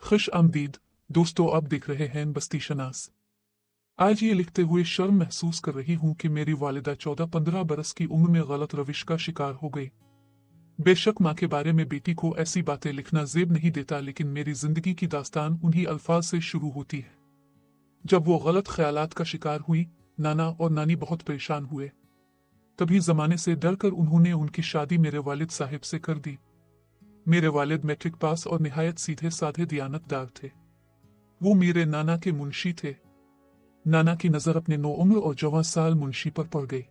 खुश आमदीद दोस्तों, आप देख रहे हैं बस्ती शनास। आज ये लिखते हुए शर्म महसूस कर रही हूँ कि मेरी वालिदा 14-15 बरस की उम्र में गलत रविश का शिकार हो गई। बेशक माँ के बारे में बेटी को ऐसी बातें लिखना जेब नहीं देता, लेकिन मेरी जिंदगी की दास्तान उन्हीं अल्फाज से शुरू होती है। जब वो गलत ख्यालात का शिकार हुई, नाना और नानी बहुत परेशान हुए। तभी जमाने से डरकर उन्होंने उनकी शादी मेरे वालिद साहिब से कर दी। मेरे वालिद मैट्रिक पास और निहायत सीधे साधे दियानतदार थे। वो मेरे नाना के मुंशी थे। नाना की नजर अपने 9 उम्र और 54 साल मुंशी पर पड़ गई।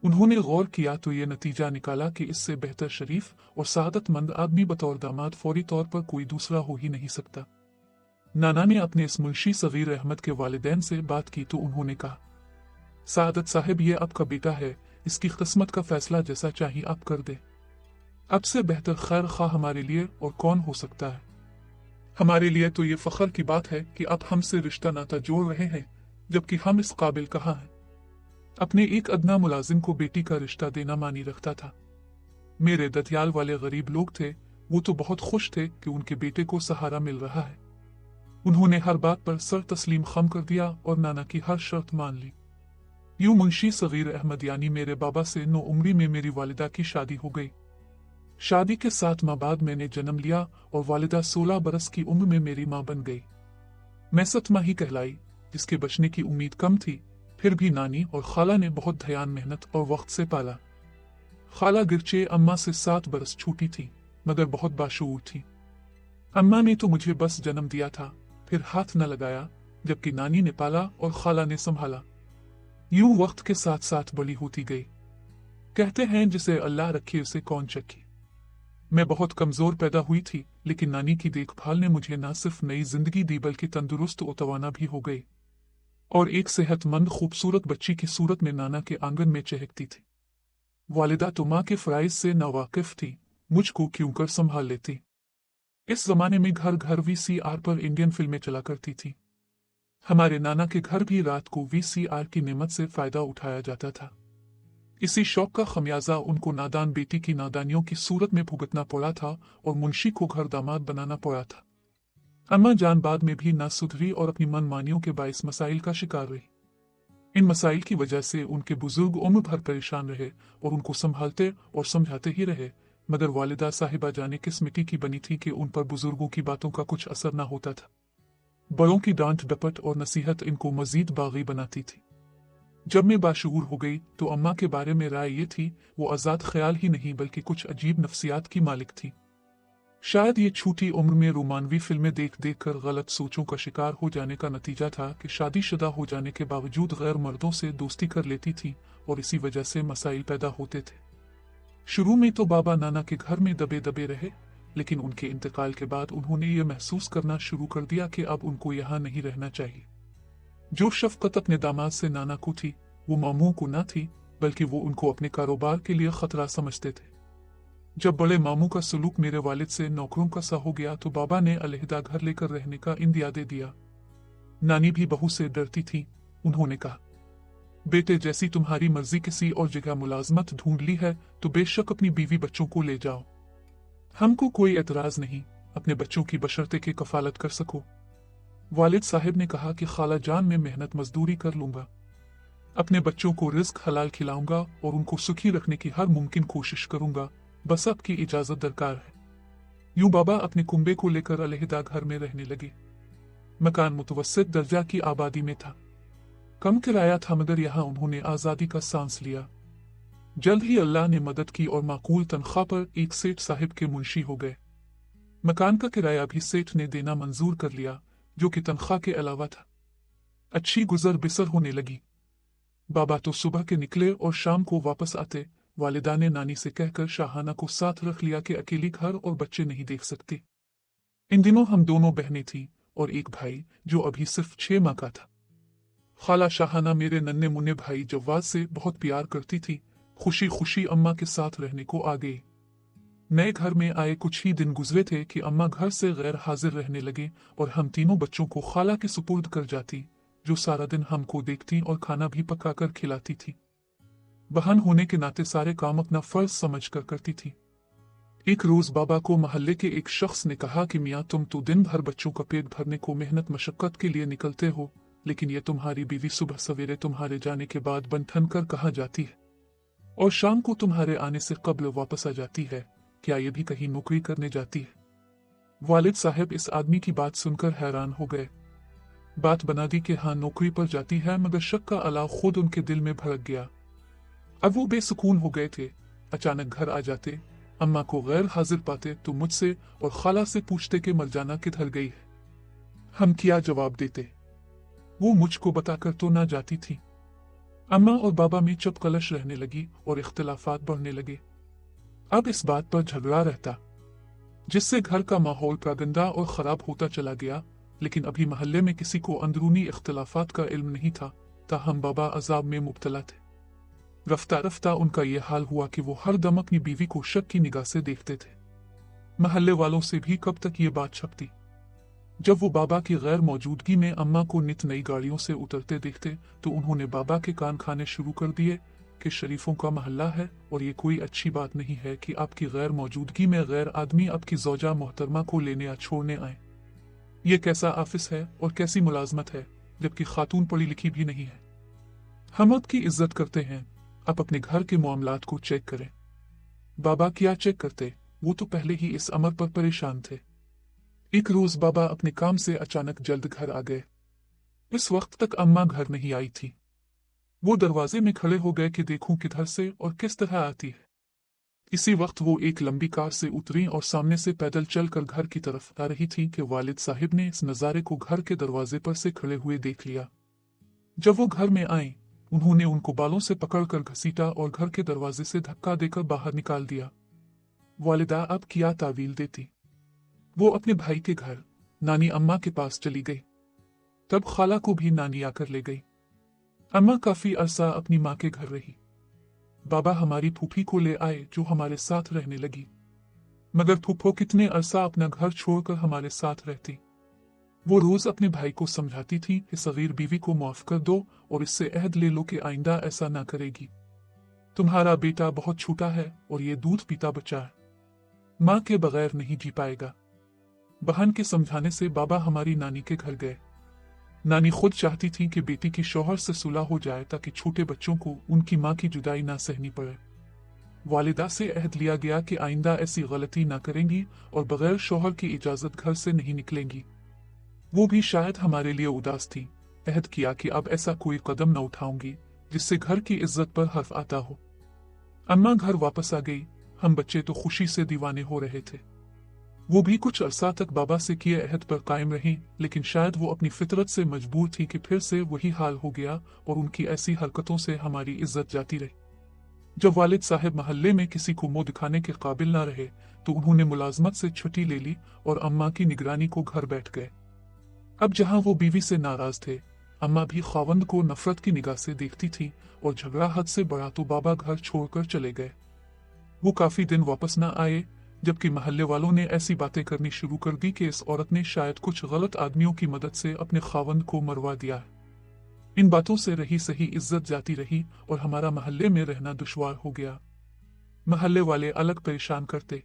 उन्होंने गौर किया तो ये नतीजा निकाला कि इससे बेहतर शरीफ और सआदतमंद आदमी बतौर दामाद फौरी तौर पर कोई दूसरा हो ही नहीं सकता। नाना ने अपने इस मुंशी सगीर अहमद के वालिदैन से बात की तो उन्होंने कहा, सआदत साहिब, ये आपका बेटा है, इसकी किस्मत का फैसला जैसा चाहिए आप कर दे। अब से बेहतर खैर खा हमारे लिए और कौन हो सकता है। हमारे लिए तो ये फख्र की बात है कि आप हमसे रिश्ता नाता जोड़ रहे हैं, जबकि हम इस काबिल कहाँ हैं। अपने एक अदना मुलाजिम को बेटी का रिश्ता देना मानी रखता था। मेरे दतियाल वाले गरीब लोग थे, वो तो बहुत खुश थे कि उनके बेटे को सहारा मिल रहा है। उन्होंने हर बात पर सर तस्लीम खम कर दिया और नाना की हर शर्त मान ली। यूं मुंशी सगीर अहमद यानी मेरे बाबा से 9 उम्री में मेरी वालिदा की शादी हो गई। शादी के 7 माह बाद मैंने जन्म लिया और वालिदा 16 बरस की उम्र में मेरी माँ बन गई। मैं 7 माही कहलाई, जिसके बचने की उम्मीद कम थी। फिर भी नानी और खाला ने बहुत ध्यान, मेहनत और वक्त से पाला। खाला गिरचे अम्मा से 7 बरस छोटी थी, मगर बहुत बाशऊर थी। अम्मा ने तो मुझे बस जन्म दिया था, फिर हाथ न लगाया, जबकि नानी ने पाला और खाला ने संभाला। यूं वक्त के साथ साथ बड़ी होती गई। कहते हैं जिसे अल्लाह रखे उसे कौन चखे। मैं बहुत कमजोर पैदा हुई थी, लेकिन नानी की देखभाल ने मुझे न सिर्फ नई जिंदगी दी बल्कि तंदुरुस्त और तवाना भी हो गई, और एक सेहतमंद खूबसूरत बच्ची की सूरत में नाना के आंगन में चहकती थी। वालिदा तो माँ के फराइज से नावाकिफ थी, मुझको क्यों कर संभाल लेती। इस जमाने में घर घर VCR पर इंडियन फिल्में चला करती थी। हमारे नाना के घर भी रात को VCR की नेमत से फायदा उठाया जाता था। इसी शौक का खमियाजा उनको नादान बेटी की नादानियों की सूरत में भुगतना पड़ा था और मुंशी को घर दामाद बनाना पड़ा था। अम्मा जान बाद में भी ना सुधरी और अपनी मनमानियों के बाइस मसाइल का शिकार रही। इन मसाइल की वजह से उनके बुजुर्ग उम्र भर परेशान रहे और उनको संभालते और समझाते ही रहे, मगर वालिदा साहिबा जाने किस मिट्टी की बनी थी कि उन पर बुजुर्गों की बातों का कुछ असर न होता था। बड़ों की डांट डपट और नसीहत इनको मजीद बागी बनाती थी। जब मैं बाशऊर हो गई तो अम्मा के बारे में राय ये थी, वो आजाद ख्याल ही नहीं बल्कि कुछ अजीब नफ्सियात की मालिक थी। शायद ये छोटी उम्र में रोमानवी फिल्में देख देख कर गलत सोचों का शिकार हो जाने का नतीजा था कि शादीशुदा हो जाने के बावजूद गैर मर्दों से दोस्ती कर लेती थी और इसी वजह से मसाइल पैदा होते थे। शुरू में तो बाबा नाना के घर में दबे दबे रहे, लेकिन उनके इंतकाल के बाद उन्होंने ये महसूस करना शुरू कर दिया कि अब उनको यहाँ नहीं रहना चाहिए। जो शफकत अपने दामाद से नाना को थी, वो मामू को न थी, बल्कि वो उनको अपने कारोबार के लिए खतरा समझते थे। जब बड़े मामू का सलूक मेरे वालिद से नौकरों का सा हो गया तो बाबा ने अलहदा घर लेकर रहने का इंदिया दे दिया। नानी भी बहू से डरती थी। उन्होंने कहा, बेटे, जैसी तुम्हारी मर्जी किसी और जगह मुलाजमत ढूंढ ली है तो बेशक अपनी बीवी बच्चों को ले जाओ, हमको कोई एतराज नहीं, अपने बच्चों की बशर्ते के कफालत कर सको। वालिद साहिब ने कहा कि खाला जान में मेहनत मजदूरी कर लूंगा, अपने बच्चों को रिज्क हलाल खिलाऊंगा और उनको सुखी रखने की हर मुमकिन कोशिश करूंगा, बस आपकी इजाजत दरकार है। यूं बाबा अपने कुंबे को लेकर अलहदा घर में रहने लगे। मकान मुतवस्सित दर्जा की आबादी में था, कम किराया था, मगर यहाँ उन्होंने आजादी का सांस लिया। जल्द ही अल्लाह ने मदद की और माकूल तनख्वाह पर एक सेठ साहिब के मुंशी हो गए। मकान का किराया भी सेठ ने देना मंजूर कर लिया, जो कि तनख्वाह के अलावा था। अच्छी गुजर बिसर होने लगी। बाबा तो सुबह के निकले और शाम को वापस आते। वालिदा ने नानी से कहकर शाहाना को साथ रख लिया कि अकेली घर और बच्चे नहीं देख सकती। इन दिनों हम दोनों बहनें थीं और एक भाई जो अभी सिर्फ 6 माह का था। खाला शाहाना मेरे नन्हे मुन्ने भाई जवाद से बहुत प्यार करती थी। खुशी खुशी अम्मा के साथ रहने को आ गई। नए घर में आए कुछ ही दिन गुजरे थे कि अम्मा घर से गैर हाजिर रहने लगे और हम तीनों बच्चों को खाला के सुपुर्द कर जाती, जो सारा दिन हमको देखती और खाना भी पकाकर खिलाती थी। बहन होने के नाते सारे काम अपना फर्ज समझ कर करती थी। एक रोज बाबा को मोहल्ले के एक शख्स ने कहा कि मियाँ, तुम तो दिन भर बच्चों का पेट भरने को मेहनत मशक्कत के लिए निकलते हो, लेकिन ये तुम्हारी बीवी सुबह सवेरे तुम्हारे जाने के बाद बन ठन कर कहाँ जाती है और शाम को तुम्हारे आने से कब्ल वापस आ जाती है। क्या ये भी कहीं नौकरी करने जाती है? वालिद साहब इस आदमी की बात सुनकर हैरान हो गए। बात बना दी कि हाँ, नौकरी पर जाती है, मगर शक का अलाव खुद उनके दिल में भड़क गया। अब वो बेसुकून हो गए थे। अचानक घर आ जाते, अम्मा को गैर हाजिर पाते तो मुझसे और खाला से पूछते कि मरजाना किधर गई है। हम क्या जवाब देते? वो मुझको बताकर तो ना जाती थी। अम्मा और बाबा में चुप कलश रहने लगी और इख्तिलाफात बढ़ने लगे। अब इस बात पर झगड़ा रहता, जिससे घर का माहौल गंदा और खराब होता चला गया। लेकिन अभी मोहल्ले में किसी को अंदरूनी इख्तिलाफात का इल्म नहीं था, ताहम बाबा अजाब में मुब्तला थे। रफ्ता रफ्ता उनका ये हाल हुआ कि वो हर दम अपनी बीवी को शक की निगाह से देखते थे। महल्ले वालों से भी कब तक ये बात छपती। जब वो बाबा की गैर मौजूदगी में अम्मा को नित नई गाड़ियों से उतरते देखते तो उन्होंने बाबा के कान खाने शुरू कर दिए कि शरीफों का महल्ला है और ये कोई अच्छी बात नहीं है कि आपकी गैर मौजूदगी में गैर आदमी आपकी ज़ौजा मोहतरमा को लेने या छोड़ने आए। ये कैसा ऑफिस है और कैसी मुलाजमत है, जबकि खातून पढ़ी लिखी भी नहीं है। हम आपकी इज्जत करते हैं, आप अपने घर के मामलात को चेक करें। बाबा क्या चेक करते, वो तो पहले ही इस अमर पर परेशान थे। एक रोज बाबा अपने काम से अचानक जल्द घर आ गए। इस वक्त तक अम्मा घर नहीं आई थी। वो दरवाजे में खड़े हो गए कि देखूं किधर से और किस तरह आती है। इसी वक्त वो एक लंबी कार से उतरी और सामने से पैदल चलकर घर की तरफ आ रही थी कि वालिद साहिब ने इस नज़ारे को घर के दरवाजे पर से खड़े हुए देख लिया। जब वो घर में आए, उन्होंने उनको बालों से पकड़कर घसीटा और घर के दरवाजे से धक्का देकर बाहर निकाल दिया। वालिदा अब क्या तावील देती। वो अपने भाई के घर नानी अम्मा के पास चली गई। तब खाला को भी नानी आकर ले गई। अम्मा काफी अरसा अपनी माँ के घर रही। बाबा हमारी फूफी को ले आए जो हमारे साथ रहने लगी, मगर फूफो कितने अरसा अपना घर छोड़कर हमारे साथ रहती। वो रोज अपने भाई को समझाती थी कि सगीर बीवी को माफ कर दो और इससे अहद ले लो कि आइंदा ऐसा ना करेगी। तुम्हारा बेटा बहुत छोटा है और ये दूध पीता बच्चा है, माँ के बगैर नहीं जी पाएगा। बहन के समझाने से बाबा हमारी नानी के घर गए। नानी खुद चाहती थी कि बेटी की शौहर से सुलह हो जाए ताकि छोटे बच्चों को उनकी माँ की जुदाई ना सहनी पड़े। वालिदा से अहद लिया गया कि आइंदा ऐसी गलती ना करेंगी और बगैर शौहर की इजाजत घर से नहीं निकलेंगी। वो भी शायद हमारे लिए उदास थी। अहद किया कि अब ऐसा कोई कदम न उठाऊंगी जिससे घर की इज्जत पर हर्फ आता हो। अम्मा घर वापस आ गई। हम बच्चे तो खुशी से दीवाने हो रहे थे। वो भी कुछ अरसा तक बाबा से किए अहद पर कायम रही, लेकिन शायद वो अपनी फितरत से मजबूर थी कि फिर से वही हाल हो गया और उनकी ऐसी हरकतों से हमारी इज्जत जाती रही। जब वालिद साहब महल्ले में किसी को मुंह दिखाने के काबिल ना रहे तो उन्होंने मुलाजमत से छुट्टी ले ली और अम्मा की निगरानी को घर बैठ गए। अब जहां वो बीवी से नाराज थे, अम्मा भी खावंद को नफरत की निगाह से देखती थी और झगड़ा हद से बढ़ा तो बाबा घर छोड़कर चले गए। वो काफी दिन वापस न आए, जबकि महल्ले वालों ने ऐसी बातें करनी शुरू कर दी कि इस औरत ने शायद कुछ गलत आदमियों की मदद से अपने खावंद को मरवा दिया है। इन बातों से रही सही इज्जत जाती रही और हमारा महल्ले में रहना दुश्वार हो गया। महल्ले वाले अलग परेशान करते।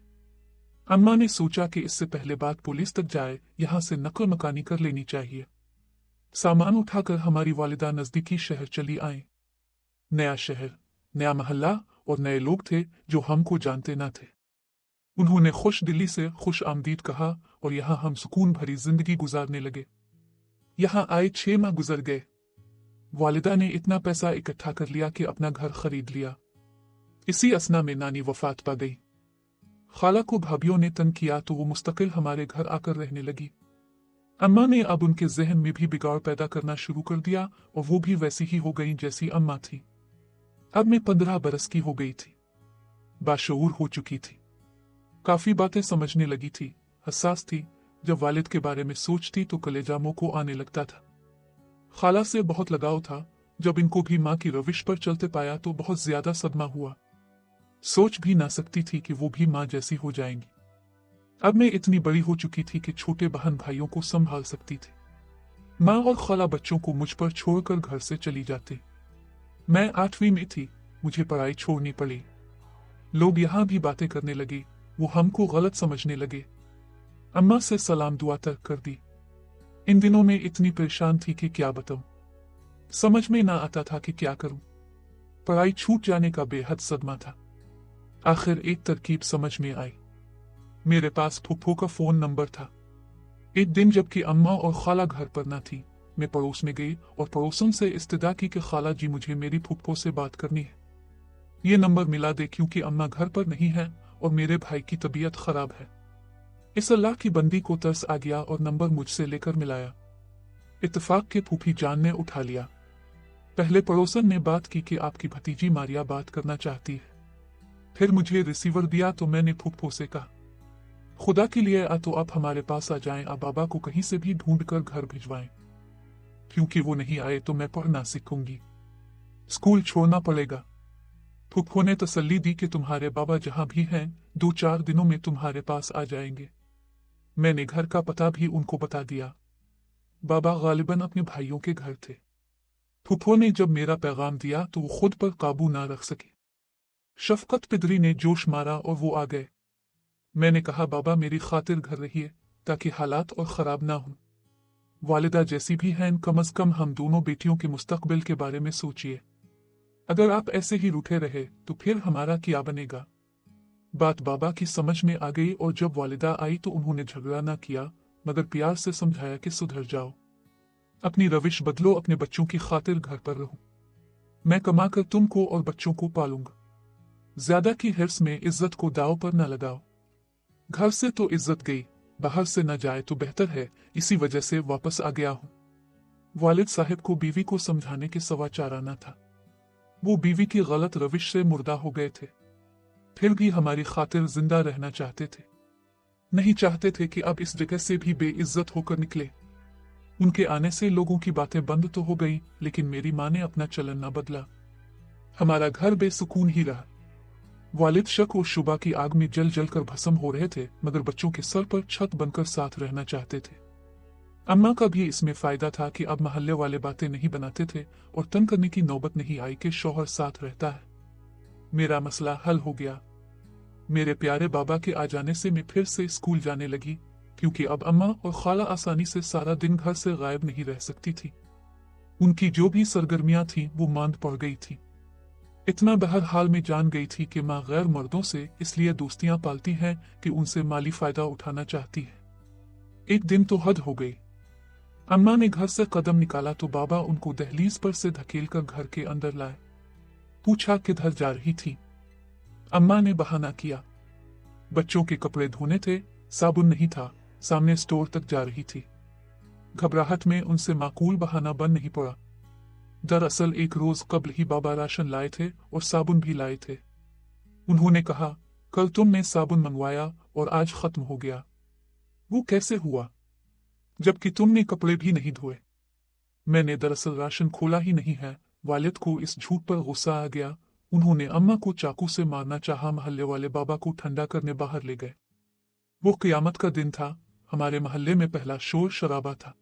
अम्मा ने सोचा कि इससे पहले बात पुलिस तक जाए, यहाँ से नकल मकानी कर लेनी चाहिए। सामान उठाकर हमारी वालिदा नजदीकी शहर चली आए। नया शहर, नया महल्ला और नए लोग थे जो हमको जानते न थे। उन्होंने खुश दिली से खुश आमदीद कहा और यहाँ हम सुकून भरी जिंदगी गुजारने लगे। यहाँ आए 6 माह गुजर गए। वालिदा ने इतना पैसा इकट्ठा कर लिया कि अपना घर खरीद लिया। इसी असना में नानी वफात पा गई। खाला को भाभियों ने तंग किया तो वो मुस्तकिल हमारे घर आकर रहने लगी। अम्मा ने अब उनके जहन में भी बिगाड़ पैदा करना शुरू कर दिया और वो भी वैसी ही हो गई जैसी अम्मा थी। अब मैं 15 बरस की हो गई थी, बाशऊर हो चुकी थी, काफी बातें समझने लगी थी, हसास थी। जब वालिद के बारे में सोचती तो कलेजा मुंह को आने लगता था। खाला से बहुत लगाव था। जब इनको भी माँ की रविश पर चलते पाया तो बहुत ज्यादा सदमा हुआ। सोच भी ना सकती थी कि वो भी माँ जैसी हो जाएंगी। अब मैं इतनी बड़ी हो चुकी थी कि छोटे बहन भाइयों को संभाल सकती थी। माँ और खाला बच्चों को मुझ पर छोड़कर घर से चली जाती। मैं 8वीं में थी, मुझे पढ़ाई छोड़नी पड़ी। लोग यहाँ भी बातें करने लगे। वो हमको गलत समझने लगे। अम्मा से सलाम दुआ तक कर दी। इन दिनों में इतनी परेशान थी कि क्या बताऊं। समझ में ना आता था कि क्या करूं। पढ़ाई छूट जाने का बेहद सदमा था। आखिर एक तरकीब समझ में आई। मेरे पास फूफो का फोन नंबर था। एक दिन जबकि अम्मा और खाला घर पर न थी, मैं पड़ोस में गई और पड़ोसन से इस्तदा की कि खाला जी मुझे मेरी फूफो से बात करनी है। ये नंबर मिला दे क्योंकि अम्मा घर पर नहीं है और मेरे भाई की तबीयत खराब है। इस अल्लाह की बंदी को तरस आ गया और नंबर मुझसे लेकर मिलाया। इत्तेफाक के फूफी जान ने उठा लिया। पहले पड़ोसन ने बात की कि आपकी भतीजी मारिया बात करना चाहती है। फिर मुझे रिसीवर दिया तो मैंने फूफो से कहा, खुदा के लिए तो आप हमारे पास आ जाएं, आप बाबा को कहीं से भी ढूंढ कर घर भिजवाएं, क्योंकि वो नहीं आए तो मैं पढ़ना सीखूंगी, स्कूल छोड़ना पड़ेगा। फूफो ने तसल्ली दी कि तुम्हारे बाबा जहां भी हैं 2-4 दिनों में तुम्हारे पास आ जाएंगे। मैंने घर का पता भी उनको बता दिया। बाबा गालिबन अपने भाइयों के घर थे। फूफो ने जब मेरा पैगाम दिया तो वो खुद पर काबू ना रख सके। शफकत पिदरी ने जोश मारा और वो आ गए। मैंने कहा, बाबा मेरी खातिर घर रहिए ताकि हालात और खराब ना हों। वालिदा जैसी भी हैं, कम अज कम हम दोनों बेटियों के मुस्तकबिल के बारे में सोचिए। अगर आप ऐसे ही रूठे रहे तो फिर हमारा क्या बनेगा। बात बाबा की समझ में आ गई और जब वालिदा आई तो उन्होंने झगड़ा ना किया मगर प्यार से समझाया कि सुधर जाओ, अपनी रविश बदलो, अपने बच्चों की खातिर घर पर रहो। मैं कमाकर तुमको और बच्चों को पालूंगा। ज्यादा की हिर्स में इज्जत को दाव पर न लगाओ। घर से तो इज्जत गई, बाहर से न जाए तो बेहतर है, इसी वजह से वापस आ गया हूं। वालिद साहब को बीवी को समझाने के सवा चारा न था। वो बीवी की गलत रविश से मुर्दा हो गए थे, फिर भी हमारी खातिर जिंदा रहना चाहते थे। नहीं चाहते थे कि अब इस जगह से भी बेइज्जत होकर निकले। उनके आने से लोगों की बातें बंद तो हो गई, लेकिन मेरी माँ ने अपना चलन न बदला। हमारा घर बेसुकून ही रहा। वालिद शक और शुबा की आग में जल जल कर भस्म हो रहे थे मगर बच्चों के सर पर छत बनकर साथ रहना चाहते थे। अम्मा का भी इसमें फायदा था कि अब महल्ले वाले बातें नहीं बनाते थे और तंग करने की नौबत नहीं आई कि शौहर साथ रहता है। मेरा मसला हल हो गया। मेरे प्यारे बाबा के आ जाने से मैं फिर से स्कूल जाने लगी, क्योंकि अब अम्मा और खाला आसानी से सारा दिन घर से गायब नहीं रह सकती थी। उनकी जो भी सरगर्मियां थीं वो मांद पड़ गई थी। इतना बहर हाल में जान गई थी कि माँ गैर मर्दों से इसलिए दोस्तियां पालती हैं कि उनसे माली फायदा उठाना चाहती है। एक दिन तो हद हो गई। अम्मा ने घर से कदम निकाला तो बाबा उनको दहलीज पर से धकेलकर घर के अंदर लाए। पूछा किधर जा रही थी। अम्मा ने बहाना किया, बच्चों के कपड़े धोने थे, साबुन नहीं था, सामने स्टोर तक जा रही थी। घबराहट में उनसे माकूल बहाना बन नहीं पड़ा। दरअसल एक रोज कबल ही बाबा राशन लाए थे और साबुन भी लाए थे। उन्होंने कहा, कल तुमने साबुन मंगवाया और आज खत्म हो गया। वो कैसे हुआ जबकि तुमने कपड़े भी नहीं धोए। मैंने दरअसल राशन खोला ही नहीं है। वालिद को इस झूठ पर गुस्सा आ गया। उन्होंने अम्मा को चाकू से मारना चाहा। महल्ले वाले बाबा को ठंडा करने बाहर ले गए। वो क़यामत का दिन था। हमारे महल्ले में पहला शोर शराबा था।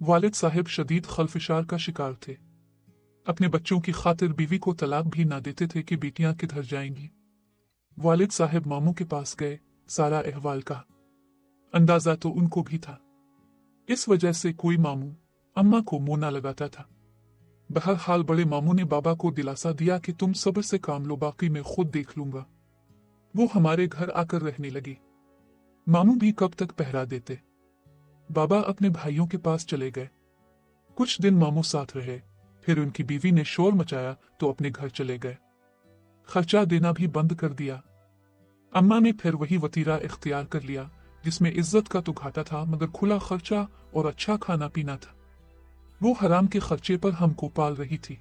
वालिद साहब शदीद खलफिशार का शिकार थे। अपने बच्चों की खातिर बीवी को तलाक भी ना देते थे कि बेटियां किधर जाएंगी। वालिद साहब मामू के पास गए, सारा अहवाल कहा। अंदाजा तो उनको भी था। इस वजह से कोई मामू अम्मा को मुंह ना लगाता था। बहरहाल बड़े मामू ने बाबा को दिलासा दिया कि तुम सब्र से काम लो, बाकी मैं खुद देख लूंगा। वो हमारे घर आकर रहने लगी। मामू भी कब तक पहरा देते। बाबा अपने भाइयों के पास चले गए। कुछ दिन मामू साथ रहे, फिर उनकी बीवी ने शोर मचाया तो अपने घर चले गए। खर्चा देना भी बंद कर दिया। अम्मा ने फिर वही वतीरा इख्तियार कर लिया जिसमें इज्जत का तो घाटा था मगर खुला खर्चा और अच्छा खाना पीना था। वो हराम के खर्चे पर हमको पाल रही थी।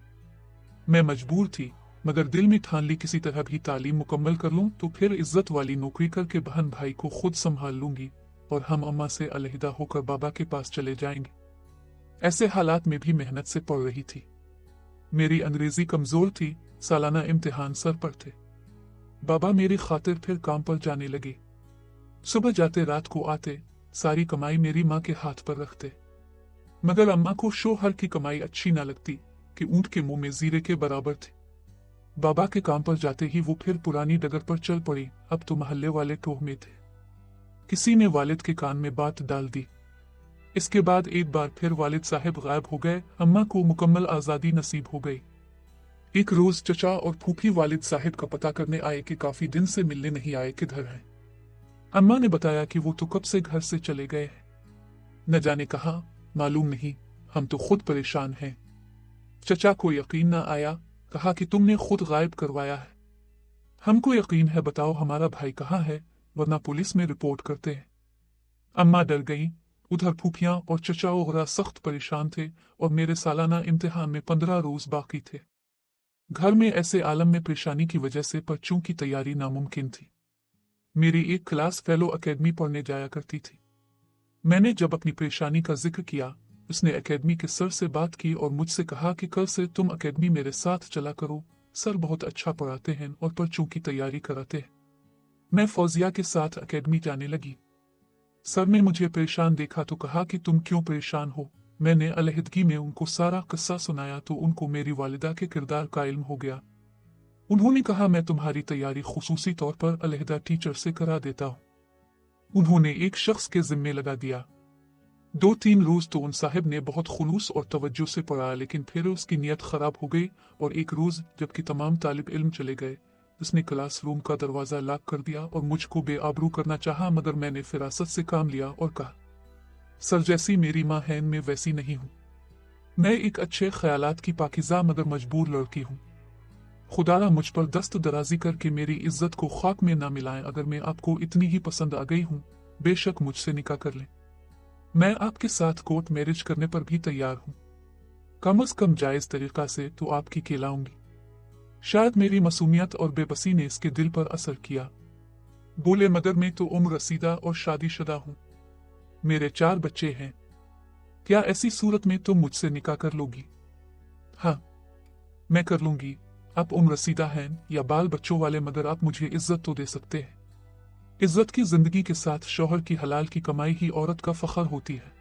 मैं मजबूर थी मगर दिल में ठान ली किसी तरह भी तालीम मुकम्मल कर लूं तो फिर इज्जत वाली नौकरी करके बहन भाई को खुद संभाल लूंगी और हम अम्मा से अलहदा होकर बाबा के पास चले जाएंगे। ऐसे हालात में भी मेहनत से पढ़ रही थी। मेरी अंग्रेजी कमजोर थी। सालाना इम्तिहान सर पर थे। बाबा मेरी खातिर फिर काम पर जाने लगे। सुबह जाते रात को आते, सारी कमाई मेरी माँ के हाथ पर रखते। मगर अम्मा को शोहर की कमाई अच्छी ना लगती कि ऊंट के मुंह में जीरे के बराबर थी। बाबा के काम पर जाते ही वो फिर पुरानी डगर पर चल पड़ी। अब तो मोहल्ले वाले टोह में थे। किसी ने वालिद के कान में बात डाल दी। इसके बाद एक बार फिर वालिद साहब गायब हो गए। अम्मा को मुकम्मल आजादी नसीब हो गई। एक रोज चचा और फूफी वालिद साहब का पता करने आए कि काफी दिन से मिलने नहीं आए, किधर हैं। अम्मा ने बताया कि वो तो कब से घर से चले गए हैं। न जाने कहाँ, मालूम नहीं, हम तो खुद परेशान हैं। चचा को यकीन न आया, कहा कि तुमने खुद गायब करवाया है। हमको यकीन है, बताओ हमारा भाई कहाँ है, वरना पुलिस में रिपोर्ट करते हैं। अम्मा डर गई। उधर फूफियां और चचा वगैरह सख्त परेशान थे और मेरे सालाना इम्तिहान में 15 रोज बाकी थे। घर में ऐसे आलम में परेशानी की वजह से पर्चों की तैयारी नामुमकिन थी। मेरी एक क्लास फेलो एकेडमी पढ़ने जाया करती थी। मैंने जब अपनी परेशानी का जिक्र किया, उसने एकेडमी के सर से बात की और मुझसे कहा कि कल से तुम एकेडमी मेरे साथ चला करो। सर बहुत अच्छा पढ़ाते हैं और पर्चों की तैयारी कराते हैं। मैं फौजिया के साथ एकेडमी जाने लगी। सर ने मुझे परेशान देखा तो कहा कि तुम क्यों परेशान हो। मैंने अलहदगी में उनको सारा किस्सा सुनाया तो उनको मेरी वालिदा के किरदार का इल्म हो गया। उन्होंने कहा, मैं तुम्हारी तैयारी खुसूसी तौर पर अलहदा टीचर से करा देता हूँ। उन्होंने एक शख्स के जिम्मे लगा दिया। 2-3 रोज तो उन साहिब ने बहुत खुलूस और तवज्जो से पढ़ा, लेकिन फिर उसकी नीयत खराब हो गई और एक रोज जबकि तमाम तालिब इल्म चले गए, उसने क्लासरूम का दरवाजा लॉक कर दिया और मुझको बेआबरू करना चाहा। मगर मैंने फिरासत से काम लिया और कहा, सर जैसी मेरी माँ है मैं वैसी नहीं हूँ। मैं एक अच्छे ख्यालात की पाकिज़ा मगर मजबूर लड़की हूँ। खुदारा मुझ पर दस्त दराजी करके मेरी इज्जत को खाक में ना मिलाएं। अगर मैं आपको इतनी ही पसंद आ गई हूँ, बेशक मुझसे निकाह कर लें। मैं आपके साथ कोर्ट मैरिज करने पर भी तैयार हूँ। कम अज कम जायज तरीका से तो आपकी कहलाऊंगी। शायद मेरी मासूमियत और बेबसी ने इसके दिल पर असर किया। बोले, मगर मैं तो उम्र रसीदा और शादीशुदा हूँ। मेरे 4 बच्चे हैं। क्या ऐसी सूरत में तुम मुझसे निकाह कर लोगी? हाँ, मैं कर लूंगी। आप उम्र रसीदा हैं या बाल बच्चों वाले, मगर आप मुझे इज्जत तो दे सकते हैं। इज्जत की जिंदगी के साथ शौहर की हलाल की कमाई ही औरत का फख्र होती है।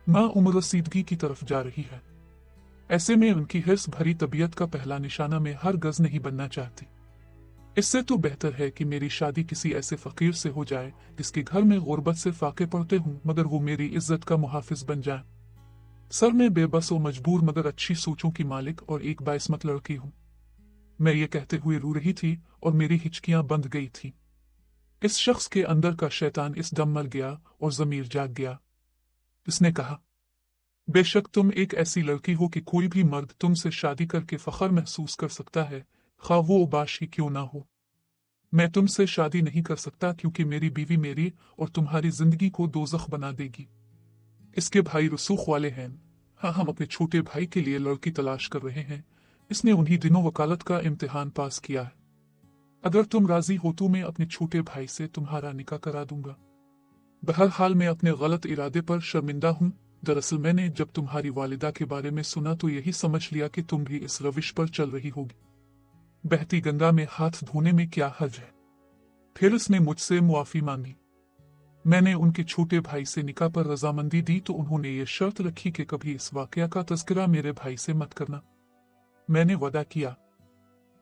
माँ उम्र रसीदगी की तरफ जा रही है। ऐसे में उनकी हिर्स भरी तबीयत का पहला निशाना में हर गज नहीं बनना चाहती। इससे तो बेहतर है कि मेरी शादी किसी ऐसे फकीर से हो जाए जिसके घर में गुर्बत से फाके पड़ते हूँ, मगर वो मेरी इज्जत का मुहाफिज बन जाए। सर मैं बेबस और मजबूर मगर अच्छी सोचों की मालिक और एक बाइस्मत लड़की हूँ। मैं ये कहते हुए रो रही थी और मेरी हिचकियां बंध गई थी। इस शख्स के अंदर का शैतान इस दम मर गया और जमीर जाग गया। इसने कहा, बेशक तुम एक ऐसी लड़की हो कि कोई भी मर्द तुमसे शादी करके फख्र महसूस कर सकता है, खा वो उबाश ही क्यों ना हो। मैं तुमसे शादी नहीं कर सकता क्योंकि मेरी बीवी मेरी और तुम्हारी जिंदगी को दोज़ख बना देगी। इसके भाई रसूख वाले हैं। हाँ, हम अपने छोटे भाई के लिए लड़की तलाश कर रहे हैं। इसने उन्हीं दिनों वकालत का इम्तिहान पास किया है। अगर तुम राजी हो तो मैं अपने छोटे भाई से तुम्हारा निकाह करा दूंगा। बहरहाल मैं अपने गलत इरादे पर शर्मिंदा हूँ। दरअसल मैंने जब तुम्हारी वालिदा के बारे में सुना तो यही समझ लिया कि तुम भी इस रविश पर चल रही होगी। बहती गंगा में हाथ धोने में क्या हर्ज है। फिर उसने मुझसे मुआफी मांगी। मैंने उनके छोटे भाई से निकाह पर रजामंदी दी तो उन्होंने ये शर्त रखी कि कभी इस वाकया का तज़किरा मेरे भाई से मत करना। मैंने वादा किया।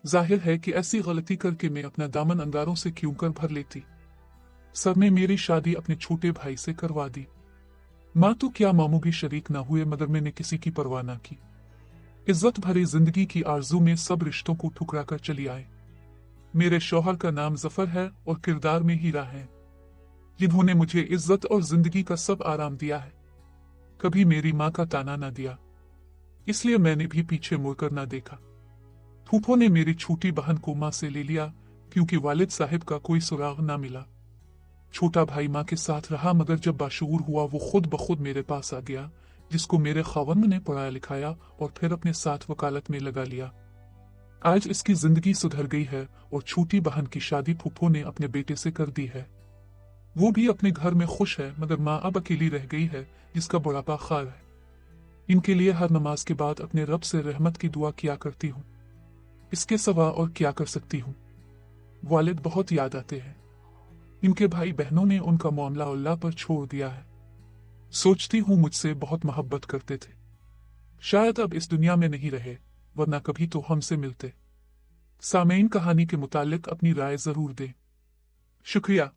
जाहिर है कि ऐसी गलती करके मैं अपना दामन अंगारों से क्यों कर भर लेती। सर ने मेरी शादी अपने छोटे भाई से करवा दी। माँ तो क्या मामू भी शरीक ना हुए, मगर मैंने किसी की परवाह ना की। इज्जत भरी जिंदगी की आरजू में सब रिश्तों को ठुकरा कर चली आए। मेरे शौहर का नाम जफर है और किरदार में हीरा है, जिन्होंने मुझे इज्जत और जिंदगी का सब आराम दिया है। कभी मेरी माँ का ताना ना दिया, इसलिए मैंने भी पीछे मुड़कर ना देखा। फूफो ने मेरी छोटी बहन को माँ से ले लिया क्योंकि वालिद साहब का कोई सुराग ना मिला। छोटा भाई माँ के साथ रहा, मगर जब बाशऊर हुआ वो खुद ब खुद मेरे पास आ गया, जिसको मेरे खावंद ने पढ़ाया लिखाया और फिर अपने साथ वकालत में लगा लिया। आज इसकी जिंदगी सुधर गई है और छोटी बहन की शादी फूफो ने अपने बेटे से कर दी है। वो भी अपने घर में खुश है, मगर माँ अब अकेली रह गई है, जिसका बुढ़ापा खार है। इनके लिए हर नमाज के बाद अपने रब से रहमत की दुआ किया करती हूँ। इसके सिवा और क्या कर सकती हूँ। वालिद बहुत याद आते हैं। इनके भाई बहनों ने उनका मामला अल्लाह पर छोड़ दिया है। सोचती हूँ मुझसे बहुत मोहब्बत करते थे। शायद अब इस दुनिया में नहीं रहे, वरना कभी तो हमसे मिलते। सामेन कहानी के मुतालिक अपनी राय जरूर दें। शुक्रिया।